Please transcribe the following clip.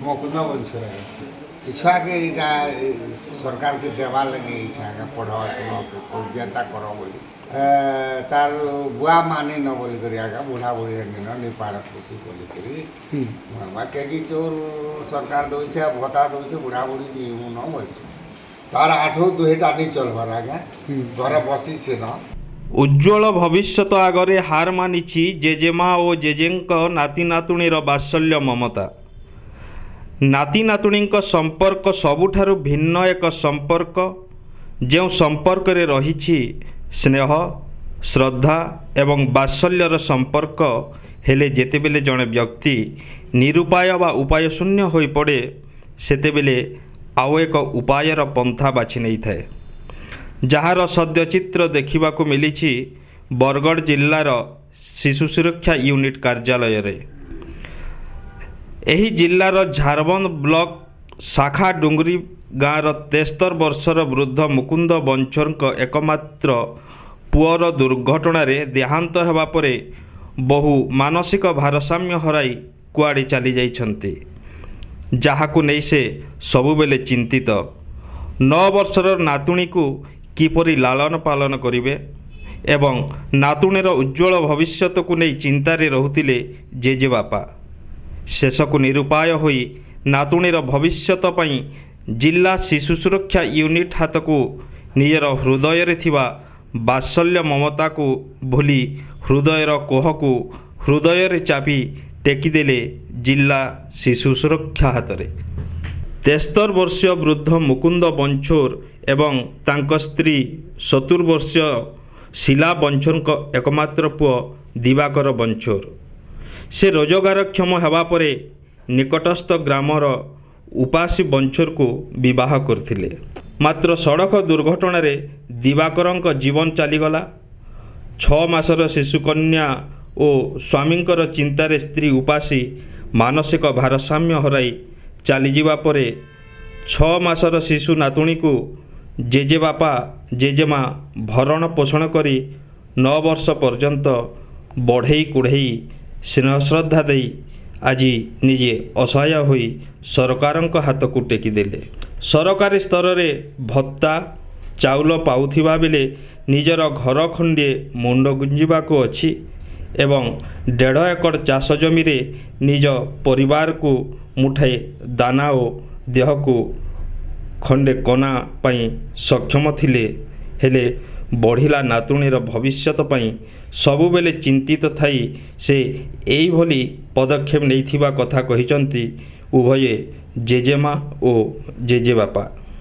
मुकुंद बंशर छुआ के यहाँ सरकार के देवार लगे छुआ पढ़ा शुण जेनता कर बोली तार बुआ माने न बोलिक आगा बुढ़ा बुढ़ी न निपाड़ खुशी बोलिक केजी चोर सरकार दौचे भत्ता दौचे बुढ़ा बुढ़ी जीवु न बोल तार आठू दुईटा नहीं चलबार आज्ञा घरे बसी न उज्ज्वल भविष्यत आगरे हार मानिछि जेजेमा ओ जेजेंक नाती नातुणीर बात्सल्य ममता। नाती नातुणींक संपर्क सबुठारु भिन्न एक संपर्क जो संपर्क रे रहिछि स्नेह श्रद्धा एवं बात्सल्यर संपर्क हेले जेतेबेले जड़े व्यक्ति निरुपाय बा उपाय शून्य होई पड़े सेतेबेले आउ एक उपायर पंथा बाछि नहीं थाए जार सद्यचित्र देखा मिली बरगढ़ जिलार शिशु सुरक्षा यूनिट कार्यालय रे। एही जिलार झारबंद ब्लॉक शाखा डुंगरी गाँवर 73 वर्षर वृद्ध मुकुंद बंछोरक एकमात्र पुअर दुर्घटना देहांत होगा परे बहु मानसिक भारसाम्य हराई कुआड़े चली जाइछन्ति जहाकु नहीं से सबुबेले चिंतित 9 वर्षर नातुणी को किपरि लालन पालन करिवे एवं नातुणीर उज्ज्वल भविष्यत को नहीं चिंतारे रहुतिले जेजे बापा शेषकु निरुपाय होई नातुणीर भविष्यत पई जिला शिशु सुरक्षा यूनिट हाथ को निजर हृदय रे थिबा बात्सल्य ममता को भूली हृदयर कोह को हृदय रे चापी टेकीदेले जिला शिशु सुरक्षा हाथ रे। 73 वर्षीय वृद्ध मुकुंद बंछोर एवं तांक स्त्री 70 वर्षीय शीला बंछोर एकमात्र पुओ दिवाकर बंछोर से रोजगारक्षम होगा परे निकटस्थ ग्रामर उपासी बंछोर को विवाह करथिले। मात्र सड़क दुर्घटन रे दिवाकरंक जीवन चलीगला। 6 मासर शिशुकन्या और स्वामींकर चिंतार स्त्री उपासी मानसिक भारसाम्य हराई चलीजा परे 6 मासर शिशु नातुणी को जेजे बापा जेजेमा भरण पोषण करी 9 वर्ष पर्यंत बढ़ई कुढ़ई स्नेह श्रद्धा दे आज निजे असहाय होई सरकारंक हाथ को टेकीदेले। सरकारी स्तर रे भत्ता चाउल पाउथिबा बेले निजर घर खंडे मुंड गुंजिबाको अछि एवं 1.5 एकड़ चाष जमी रे निज परिवार को मुठाए दाना और देह को खंडे कना पाई सक्षम थिले हेले बढ़िला नातुणीर भविष्यत पाई सबुबेले चिंतित थाई से एई भली पदक्षेप नैथिबा कथा कहिचंती उभये जेजेमा और जेजे बापा।